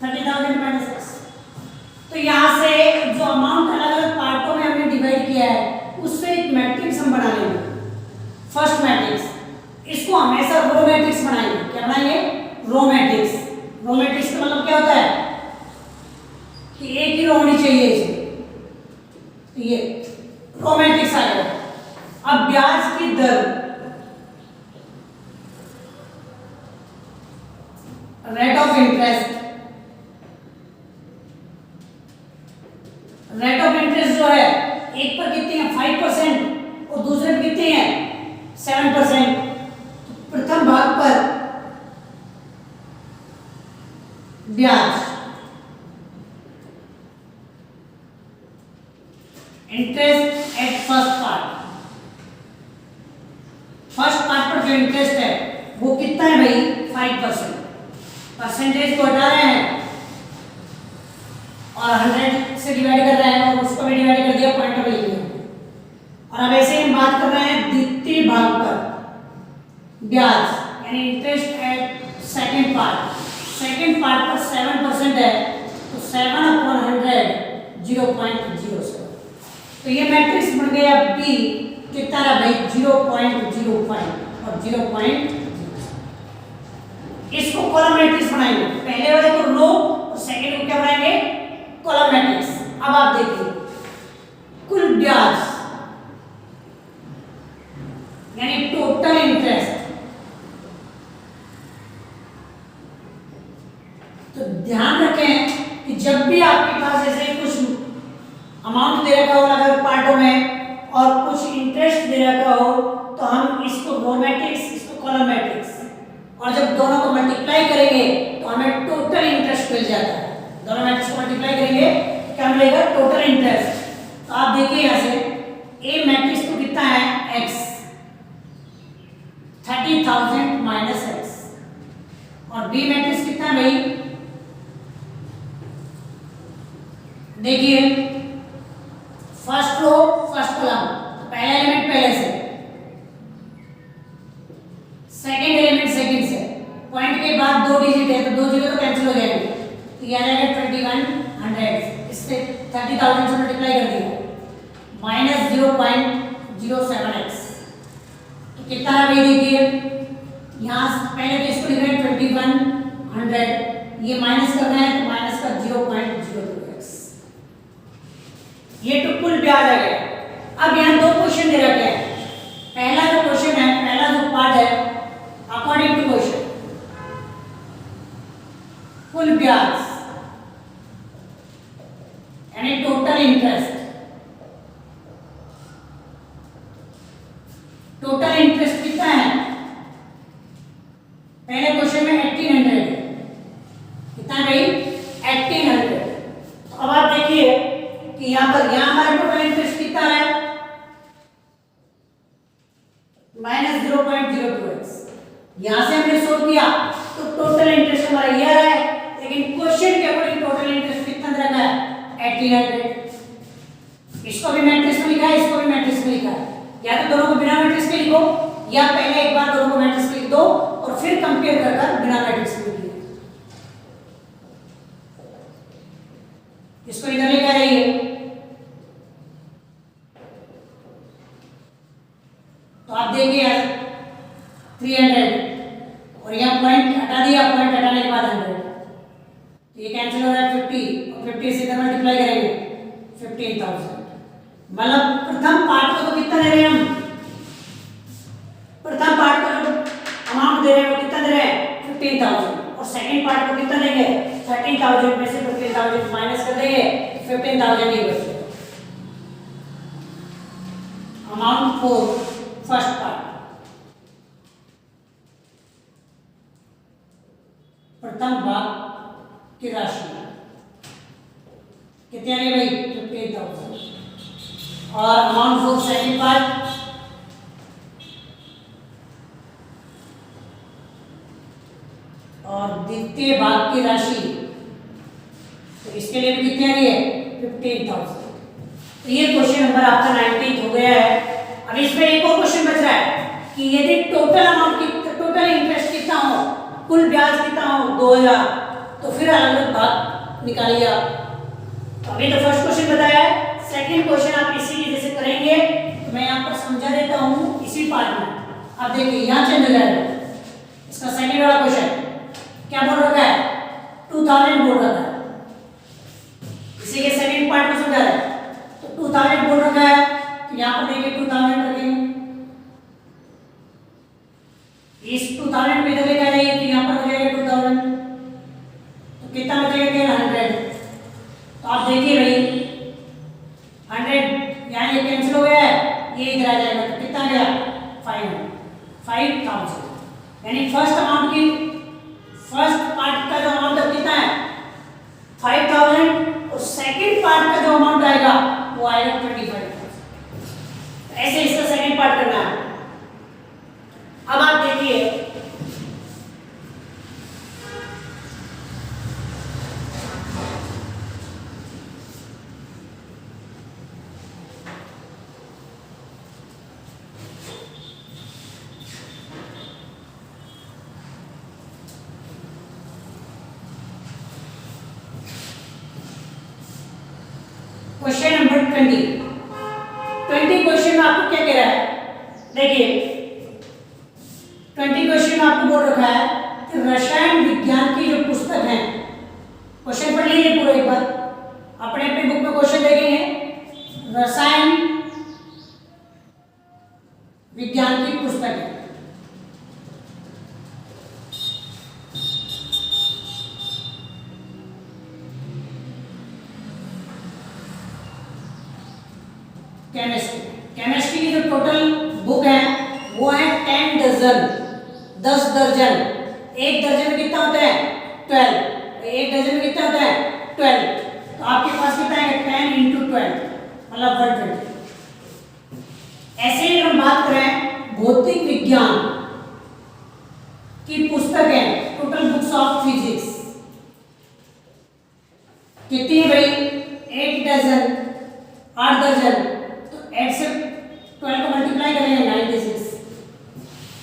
30,000 माइनस x। तो यहाँ से जो अमाउंट अलग अलग पार्टों में हमने डिवाइड किया है उससे एक मैट्रिक्स हम बना लेंगे, फर्स्ट मैट्रिक्स। इसको हमेशा रो मैट्रिक्स बनाएंगे। क्या बनाएंगे? Row matrix. रो मैट्रिक्स का मतलब क्या होता है कि एक ही रो होनी चाहिए इसमें, तो ये रो मैट्रिक्स आ गया। अब ब्याज की दर, rate of interest, rate of interest जो है एक पर कितनी है 5% और दूसरे पर कितनी है 7%। तो प्रथम भाग पर ब्याज, interest at first part, first part पर जो इंटरेस्ट है वो कितना है भाई 5%। परसेंटेज को हटा रहे हैं और 100 से डिवाइड कर रहे हैं और उसको भी डिवाइड कर दिया, पॉइंट पे लिया। और अब ऐसे हम बात कर रहे हैं द्वितीय भाग पर ब्याज, यानी interest eight second part. Second part पर 7% है तो 7/100 0.07। तो ये मैट्रिक्स बन गया B कितना रहा भाई 0.05 और 0.0। इसको कॉलम मैट्रिक्स बनाएंगे, पहले वाले को रो और सेकंड को क्या बनाएंगे कॉलम मैट्रिक्स। अब आप देखिए कुल ब्याज यानी टोटल इंटरेस्ट, तो ध्यान रखें कि जब भी आपके पास ऐसे कुछ अमाउंट दे रखा हो अलग अलग पार्टों में और कुछ इंटरेस्ट दे रखा हो तो हम इसको रो मैट्रिक्स, इसको कॉलम मैट्रिक्स, और जब दोनों को मल्टीप्लाई करेंगे तो हमें टोटल इंटरेस्ट मिल जाता है। दोनों मैट्रिक्स को मल्टीप्लाई करेंगे तो क्या मिलेगा टोटल इंटरेस्ट। तो आप देखिए यहाँ से ए मैट्रिक्स तो कितना है x, 30,000 माइनस x, और बी मैट्रिक्स कितना है भाई, देखिए फर्स्ट रो फर्स्ट कॉलम, पहला एलिमेंट पहले से, सेकंड एलिमेंट सेकंड से, पॉइंट के बाद दो डिजिट है तो दो जीरो तो कैंसिल हो जाएंगे, तो ये आ जाएगा 2100, इससे 30,000 से मल्टीप्लाई कर दिया, माइनस 0.07x, तो कितना है भाई देखिए, यहाँ पहले तो इसको लिख रहे हैं 2100, ये माइनस करना है तो माइनस का 0.02x, ये तो कुल ब्याज आ गया। अब यहाँ दो क्वेश्चन दे रखे हैं। पहला जो क्वेश्चन है, पहला जो पार्ट है, अकॉर्डिंग टू क्वेश्चन कुल ब्याज यानी टोटल इंटरेस्ट, टोटल इंटरेस्ट कितना है, पहले क्वेश्चन में 1800 कितना है भाई 1800। तो अब आप देखिए कि यहाँ पर यहाँ हमारा टोटल इंटरेस्ट कितना है -0.02x, यहाँ से हमने सोल्व किया तो टोटल इंटरेस्ट हमारा यह है, लेकिन क्वेश्चन के अकॉर्डिंग टोटल इंटरेस्ट कितना रखा है 1800। इसको भी मैट्रिक्स में लिखा है, इसको भी मैट्रिक्स में लिखा है, या तो दोनों को बिना मैट्रिक्स के लिखो या पहले एक बार दोनों को मैट्रिक्स लिख दो और फिर कंपेयर कर कर बिना मैट्रिक्स के लिखिए। इसको इधर लिखा रही है तो आप देखिए 300 और यहाँ पॉइंट हटा दिया, पॉइंट हटाने के बाद 100, तो ये कैंसिल हो रहा है 50 और 50 से इधर मल्टीप्लाई करेंगे 15,000। मतलब प्रथम पार्ट को तो कितना दे रहे हैं हम, प्रथम पार्ट का जो अमाउंट दे रहे हैं वो कितना दे रहे हैं 15,000, और सेकंड पार्ट को कितना देंगे 13,000 में से 15,000 माइनस कर देंगे 15,000 ही बचेगा। अमाउंट फॉर फर्स्ट पार्ट, प्रथम भाग की राशि कितनी आ रही है भाई 15,000, और अमाउंट फॉर सेकंड पार्ट और द्वितीय भाग की राशि, तो इसके लिए भी कितनी आ रही है 15,000। तो ये क्वेश्चन नंबर आपका 19 हो गया है। अब इसमें एक और क्वेश्चन बच रहा है कि यदि टोटल अमाउंट की टोटल इंटरेस्ट कितना हो, कुल ब्याज कितना हो 2000, तो फिर अलग अलग भाग निकालिए आप। तो अभी तो फर्स्ट क्वेश्चन बताया है, सेकंड क्वेश्चन आप इसी जैसे करेंगे, तो मैं यहाँ पर समझा देता हूँ इसी पार्ट में। आप देखिए यहाँ चेंज हो जाएगा, इसका सेकंड वाला क्वेश्चन क्या बोल रखा है 2000 बोल रखा है, इसी के सेकंड पार्ट को समझा रहा है, तो 2000 बोल रखा है, तो यहाँ पर देखिए 2000 रखेंगे, इस 2000 पे इधर लेकर आ जाइए तो यहाँ पर हो जाएगा 2000, तो कितना बचेगा 100। तो आप देखिए भाई 100 यहाँ ये कैंसिल हो गया है, ये इधर आ जाएगा, तो कितना गया 5,000, यानी फर्स्ट अमाउंट की फर्स्ट पार्ट का जो अमाउंट है कितना है 5,000, और सेकंड पार्ट का जो अमाउंट आएगा वो आएगा 25,000। ऐसे इसका सेकंड पार्ट करना है। अब आप देखिए क्वेश्चन नंबर 20 क्वेश्चन में आपको क्या कह रहा है, देखिए 20 क्वेश्चन में आपको बोल रखा है कि रसायन विज्ञान की जो पुस्तक है, क्वेश्चन पढ़ लीजिए पूरा एक बार, अपने अपने बुक में क्वेश्चन देखेंगे, रसायन विज्ञान की पुस्तक है, केमिस्ट्री की जो टोटल बुक है वो है 10 दर्जन, 10 दर्जन, एक दर्जन में कितना होता है 12, एक दर्जन में कितना होता है 12, तो आपके पास कितना है 10 × 12 मतलब 120। ऐसे ही हम बात करें भौतिक विज्ञान की पुस्तक है, टोटल बुक्स ऑफ फिजिक्स कितनी भाई 8 दर्जन, 8 दर्जन, 8 से 12 को मल्टीप्लाई करेंगे 96।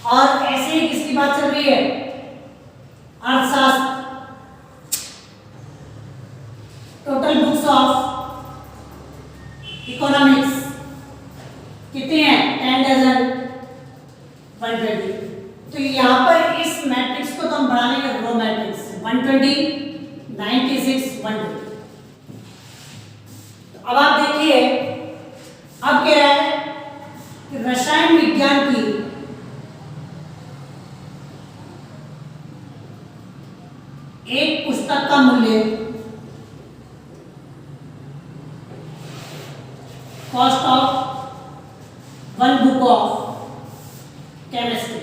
और ऐसे ही किसकी बात चल रही है अर्थशास्त्र, टोटल बुक्स ऑफ इकोनॉमिक्स कितनी है 10 दर्जन, पुस्तक का मूल्य, cost of one book of chemistry.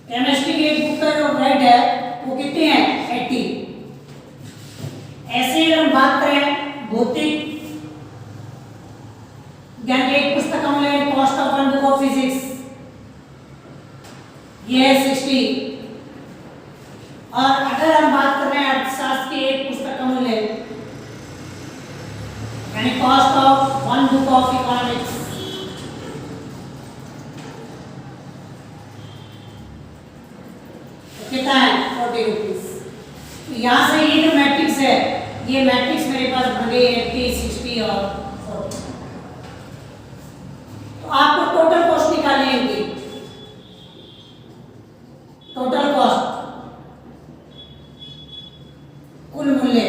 Chemistry की एक बुक का जो रेट है वो कितने हैं 80। ऐसे ही हम बात करें भौतिक ज्ञान की एक पुस्तक का मूल्य, cost of one book of physics, ये है 60। और अगर हम बात कर रहे हैं अर्थशास्त्र की एक पुस्तक का मूल्य यानी cost of one book of economics, कितना है 40 रुपीज। यहाँ से ये जो मैट्रिक्स है, ये मैट्रिक्स मेरे पास बन गई 80, 60 और 40। तो आपको टोटल कॉस्ट निकालनी होगी। टोटल कॉस्ट, कुल मूल्य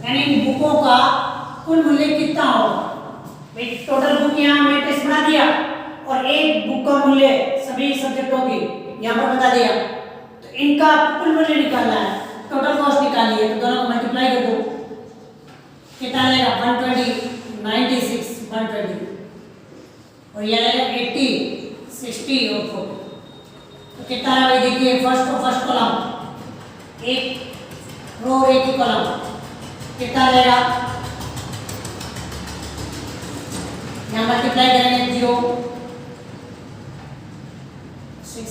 यानी बुकों का कुल मूल्य कितना होगा। भाई टोटल बुक यहाँ मैट्रिक्स बना दिया और एक बुक का मूल्य सभी सब्जेक्टों की यहाँ पर बता दिया। तो इनका कुल मूल्य निकालना है, टोटल कॉस्ट निकालनी है। तो दोनों को मल्टीप्लाई कर दो, कितना आएगा 120, 96, 120 और ये आएगा 80, 60 और 40। तो कितना है भाई देखिए, फर्स्ट कॉलम एक रो एक ही कॉलम, कितना आएगा यहाँ मल्टीप्लाई करेंगे 0, 6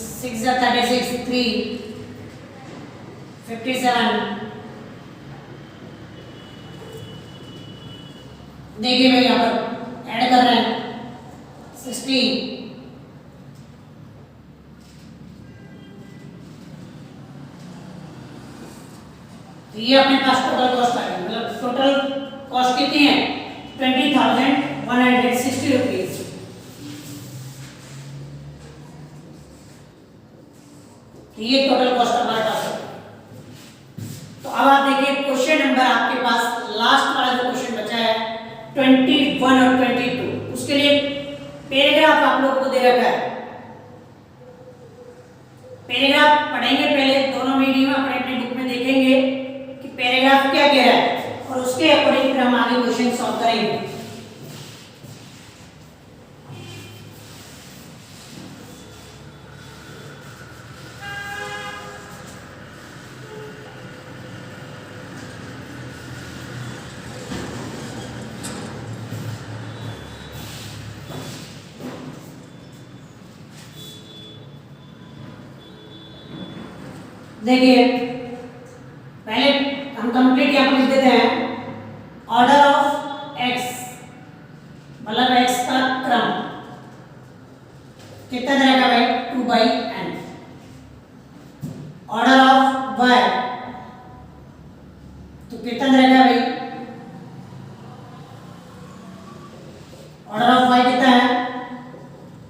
36, 3, 57। देखिए भाई यहाँ पर ऐड कर रहे हैं 60, तो ये अपने पास टोटल कॉस्ट आ गई। मतलब टोटल कॉस्ट कितनी है 20,160 रुपीज। ये टोटल कॉस्ट हमारे पास है। तो अब आप देखिए क्वेश्चन नंबर आपके पास लास्ट वाला जो क्वेश्चन बचा है 21 और 22, उसके लिए पैराग्राफ आप लोगों को दे रखा है। पैराग्राफ पढ़ेंगे पहले, दोनों वीडियो में अपने अपनी बुक में देखेंगे कि पैराग्राफ क्या कह रहा है और उसके अकॉर्डिंग फिर हम आगे क्वेश्चन सॉल्व करेंगे। देखिए पहले हम कंप्लीट यहाँ पर लिख देते हैं ऑर्डर ऑफ एक्स, मतलब एक्स का क्रम कितना तरह का भाई 2/n। ऑर्डर ऑफ वाई तो कितना तरह का भाई, ऑर्डर ऑफ वाई कितना है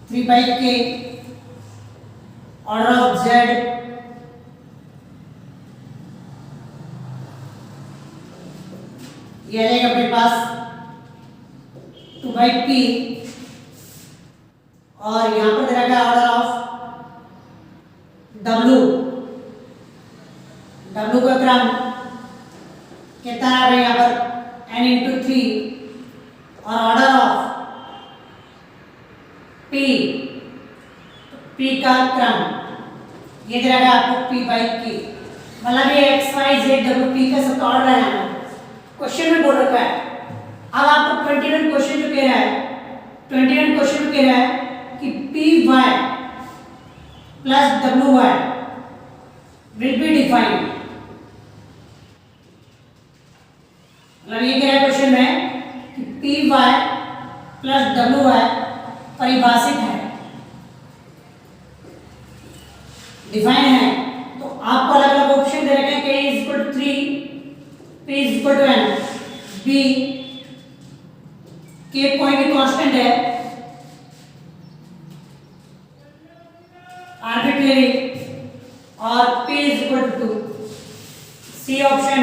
3/k। ऑर्डर ऑफ जेड ये आएगा अपने पास 2/p और यहाँ पर दे रखा है ऑर्डर ऑफ w। w का क्रम कितना है भाई यहाँ पर n × 3 और ऑर्डर ऑफ p, p का क्रम ये दे रखा है आपको p/k। मतलब ये x y z w p का सबका ऑर्डर है क्वेश्चन में बोल रखा है। अब आपको 21 क्वेश्चन जो कह रहा है, 21 क्वेश्चन कह रहा है कि py plus wy will be defined. मतलब ये कह रहा है क्वेश्चन में कि py प्लस wy परिभाषित है, डिफाइन है। तो आपको अलग अलग ऑप्शन दे रखे हैं k = 3, p = n, b k कोई भी कांस्टेंट है आर्बिट्रेरी और p = 2, c ऑप्शन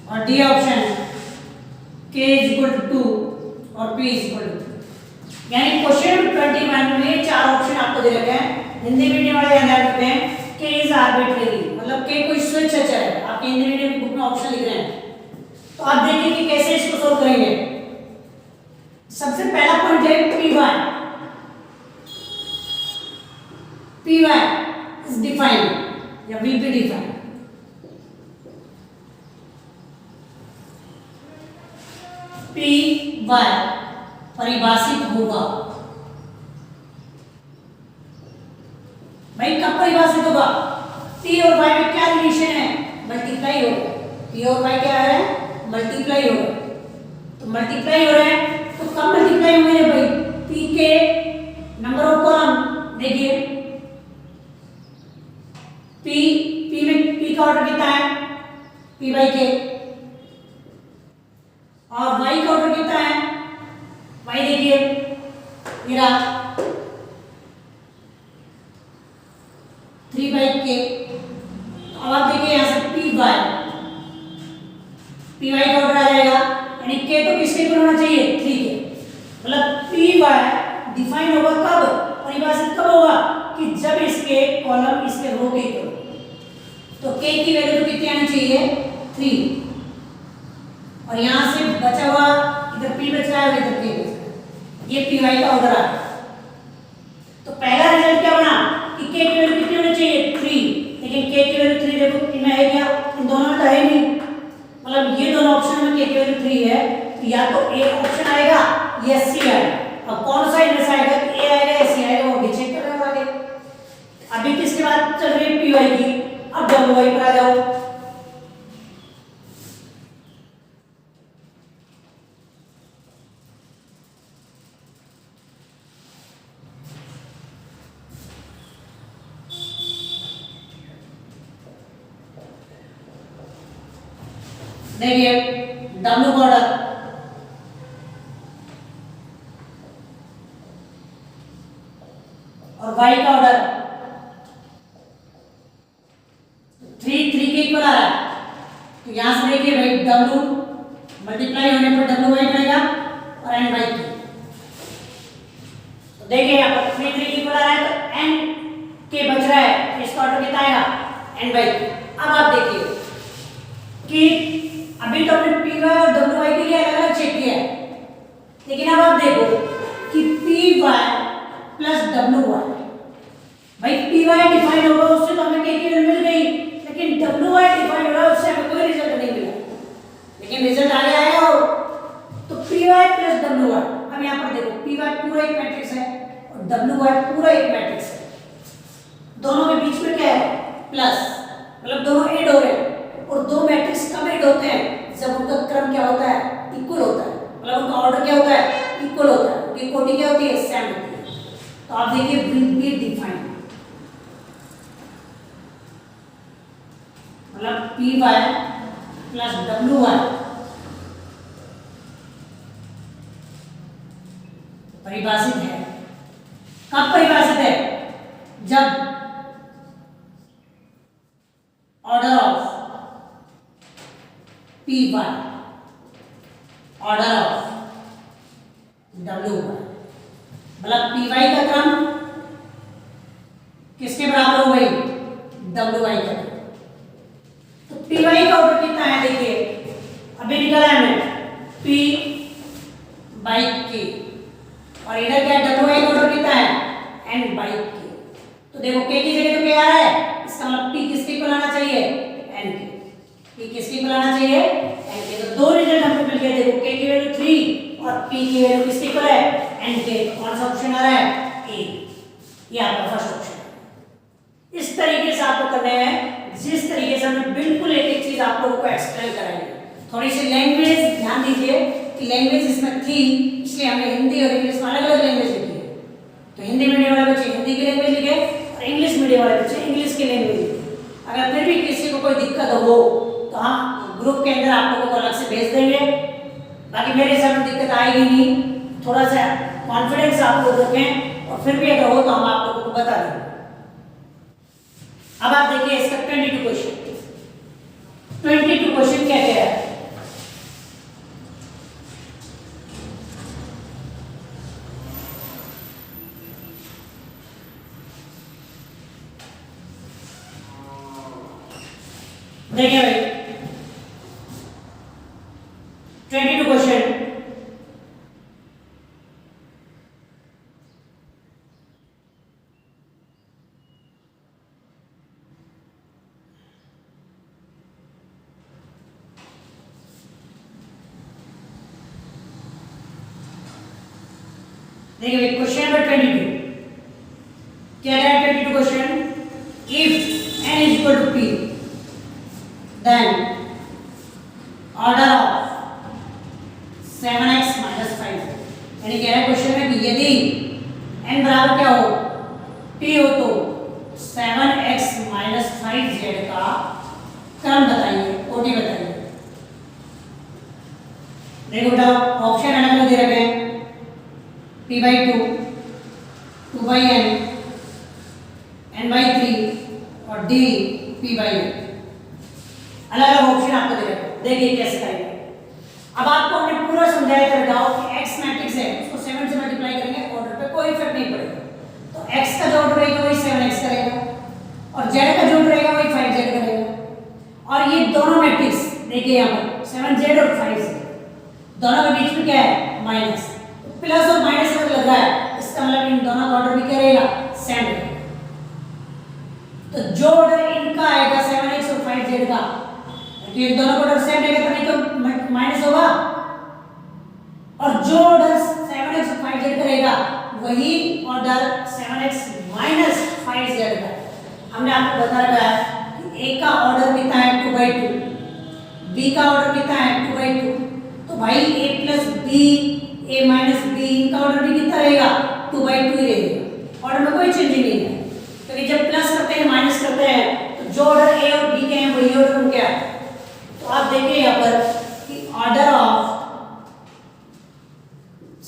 और d ऑप्शन k = 2 और p = 2। यानी क्वेश्चन 21 में चार ऑप्शन आपको दे रखे हैं। हिंदी मीडियम वाले ध्यान रखते हैं के इज आर्बिट्रेरी, मतलब के कोई स्वेच्छाचार है। आपके हिंदी मीडियम बुक में ऑप्शन लिख रहे हैं, तो आप देखिए कि कैसे इसको सोल्व करेंगे। सबसे पहला पॉइंट है पी वाई इज डिफाइंड या will be defined. P Y परिभाषित होगा। भाई कब परिभाषित होगा? टी और वाई में क्या रिलेशन है? मल्टीप्लाई होगा। टी और वाई क्या है? मल्टीप्लाई हो रहा है। तो मल्टीप्लाई हो रहा है तो कब मल्टीप्लाई होंगे भाई? पी के नंबर ऑफ कॉलम देखिए, पी में पी का ऑर्डर कितना है? पी बाई के। और वाई का ऑर्डर कितना है? वाई देखिए मेरा 3 बाई के। अब आप देखिए यहां से पी वाई का ऑर्डर आ जाएगा, यानी के तो किसके इक्वल होना चाहिए? 3 के। मतलब पी वाई डिफाइन होगा कब, परिभाषित कब होगा? कि जब इसके कॉलम इसके रो के इक्वल। तो के की वैल्यू तो कितनी आनी चाहिए? 3। और यहां से बचा हुआ इधर पी बच रहा है, इधर के बच रहा है। ये पी वाई का ऑर्डर आ गया। तो पहला रिजल्ट क्या बना कि के की वैल्यू कितनी होनी चाहिए? 3। लेकिन के की वैल्यू 3 देखो इनमें है क्या? इन दोनों में तो है नहीं। मतलब ये दोनों ऑप्शन में के की वैल्यू 3 है, तो या तो ए ऑप्शन आएगा या सी आएगा। अब कौन सा इनमें से आएगा? ए आएगा या सी आएगा, वो भी चेक कर रहे हो आगे। अभी किसके बाद चल रही है? पी वाई की। अब डब्ल्यू वाई पर आ जाओ। देखिए डब्ल्यू का ऑर्डर और वाई का ऑर्डर 3 के इक्वल आ रहा है। तो यहां से देखिए भाई डब्ल्यू मल्टीप्लाई होने पर डब्ल्यू वाई बनेगा और एन वाई की। तो देखिए यहां पर 3 के इक्वल आ रहा है, तो एन के बच रहा है, तो इसका ऑर्डर कितना आएगा? N Y. अब आप देखिए कि अभी तो हमने पी वाई और डब्ल्यू वाई के लिए अलग अलग चेक किया है, लेकिन अब आप देखो कि P Y plus W Y, भाई पी वाई डिफाइन होगा उससे तो हमें के की वैल्यू मिल गई, लेकिन डब्ल्यू वाई डिफाइन हो रहा है उससे हमें कोई रिजल्ट नहीं मिला, लेकिन रिजल्ट आगे आएगा। और तो P Y plus W Y, अब यहाँ पर देखो पी वाई पूरा एक मैट्रिक्स है और डब्ल्यू वाई पूरा एक मैट्रिक्स है, दोनों के बीच में क्या है? प्लस, मतलब दोनों ऐड हो रहे हैं। और दो मैट्रिक्स कब ऐड होते हैं? जब उनका क्रम क्या होता है? इक्वल होता है, मतलब उनका ऑर्डर क्या होता है? इक्वल होता है, उनकी कोटि क्या होती है? सेम होती है। तो आप देखिए विल बी डिफाइंड, मतलब P Y plus W Y परिभाषित है। कब परिभाषित है? जब order of P Y order of W Y, मतलब पी वाई का क्रम किसके बराबर हो गई? डब्ल्यू वाई का। तो पी वाई का ऑर्डर कितना है? देखिए अभी निकला है हमें पी बाई के, और इधर क्या? डब्ल्यू वाई का ऑर्डर कितना है? एन बाई के। तो देखो के की जगह तो क्या आ रहा है, इसका मतलब पी किसके इक्वल आना चाहिए? एन के। पी किसके इक्वल आना चाहिए? एन के। तो दो रिजल्ट हमको मिल गए, देखो के की वैल्यू 3 और पी की वैल्यू किसके इक्वल है? एन के। कौन सा ऑप्शन आ रहा है? ए, ये आपका फर्स्ट ऑप्शन है। इस तरीके से आपको करना है, जिस तरीके से हमने बिल्कुल एक एक चीज आप लोगों को एक्सप्लेन कराई है। थोड़ी सी लैंग्वेज ध्यान दीजिए कि लैंग्वेज इसमें थी, इसलिए हमने हिंदी और इंग्लिश में अलग अलग लैंग्वेज लिखी है। तो हिंदी मीडियम वाले बच्चे हिंदी की लैंग्वेज लिखे और इंग्लिश मीडियम वाले बच्चे इंग्लिश की लैंग्वेज लिखे। अगर फिर भी किसी को कोई दिक्कत हो तो हम ग्रुप के अंदर आप लोगों को अलग से भेज देंगे। बाकी मेरे हिसाब में दिक्कत आएगी नहीं, थोड़ा सा कॉन्फिडेंस आप लोग रखें और फिर भी अगर हो तो हम आप लोगों को बता देंगे। अब आप देखिए इसका 22 क्वेश्चन क्या कह रहा है? देखिए भाई 22 क्वेश्चन। देखिए क्वेश्चन नंबर 22 क्या है 22 question. If n is equal to p then order of 7x minus 5 यानी कह रहा है क्वेश्चन में कि यदि n बराबर क्या हो p हो तो 7x minus 5z का क्रम बताइए, कोटि बताइए। देखो बेटा ऑप्शन अलग अलग दे रखे हैं p by 2, 2 by n, n by 3 और d p by n। अलग अलग ऑप्शन आपको दे रखे हैं, देखिए कैसे करेंगे। अब आपको हमने पूरा समझाया था बेटा कि x मैट्रिक्स है उसको 7 से मल्टीप्लाई करेंगे, ऑर्डर पे कोई इफेक्ट नहीं पड़ेगा। तो x का जो ऑर्डर रहेगा वही 7x करेगा और z का जो ऑर्डर रहेगा वही 5z करेगा। और ये दोनों मैट्रिक्स देखिए यहाँ पर 7z और 5z दोनों के बीच में क्या है माइनस, प्लस और माइनस अगर लग रहा है इसका मतलब इन दोनों का ऑर्डर भी क्या रहेगा सेम रहेगा। तो जो ऑर्डर इनका आएगा 7x और 5z का तो इन दोनों का ऑर्डर सेम रहेगा तभी तो माइनस होगा। और जो ऑर्डर 7x और 5z का रहेगा वही ऑर्डर 7x माइनस 5z का। हमने आपको बता रखा है कि a का ऑर्डर कितना है 2/2, b का ऑर्डर कितना है 2/2। तो भाई a plus b a minus b इनका ऑर्डर भी कितना रहेगा 2/2 ही रहेगा, ऑर्डर में कोई चेंज नहीं है। क्योंकि जब प्लस करते हैं माइनस करते हैं तो जो ऑर्डर a और b के हैं वही ऑर्डर उनके आते हैं। तो आप देखिए यहाँ पर कि order of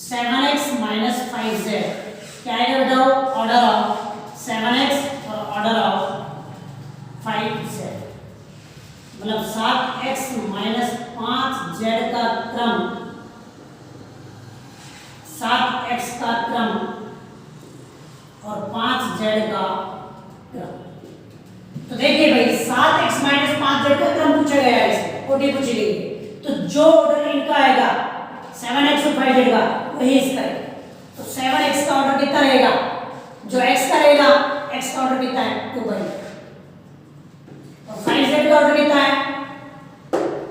7x minus 5z क्या आएगा बताओ, ऑर्डर ऑफ 7x और ऑर्डर ऑफ 5z मतलब 7x माइनस 5z का क्रम, 7x का क्रम और 5z का क्रम। तो देखिए भाई 7x माइनस 5z का क्रम पूछा गया है, इसमें कोटि पूछी गई है। तो जो ऑर्डर इनका आएगा 7x और 5z का वही इसका है। तो 7x का ऑर्डर कितना रहेगा, जो x का रहेगा x का ऑर्डर कितना है 2/2 और 5z का ऑर्डर कितना है,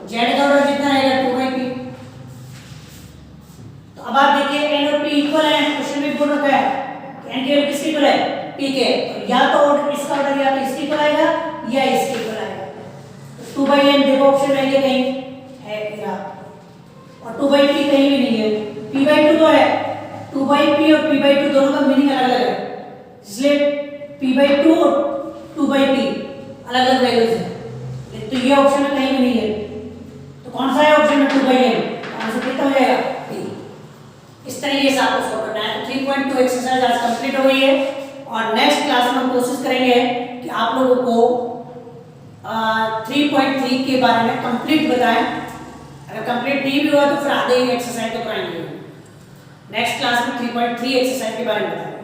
z का ऑर्डर कितना रहेगा 2/p। तो अब आप देखिए n और p इक्वल है, क्वेश्चन में बोल रखा है n के किसके इक्वल है p के। तो या तो ऑर्डर इसका ऑर्डर या तो इसके इक्वल आएगा या इसके इक्वल आएगा। तो 2/n देखो ऑप्शन में ये कहीं है या और 2/p कहीं भी नहीं है, p/2 तो है। 2/p और p/2 दोनों का मीनिंग अलग अलग है, इसलिए p/2 और 2/p अलग अलग वैल्यूज है। तो ये ऑप्शन में कहीं भी नहीं है। तो कौन सा है ऑप्शन में 2/n, आंसर कितना हो जाएगा p। इस तरीके से आपको सॉल्व करना है। तो 3.2 एक्सरसाइज आज कंप्लीट हो गई है और नेक्स्ट क्लास में हम कोशिश करेंगे कि आप लोगों को 3.3 के बारे में कंप्लीट बताएं। अगर कंप्लीट नहीं भी हुआ तो फिर आधे एक्सरसाइज तो कराएंगे। नेक्स्ट क्लास में 3.3 एक्सरसाइज के बारे में बताएंगे।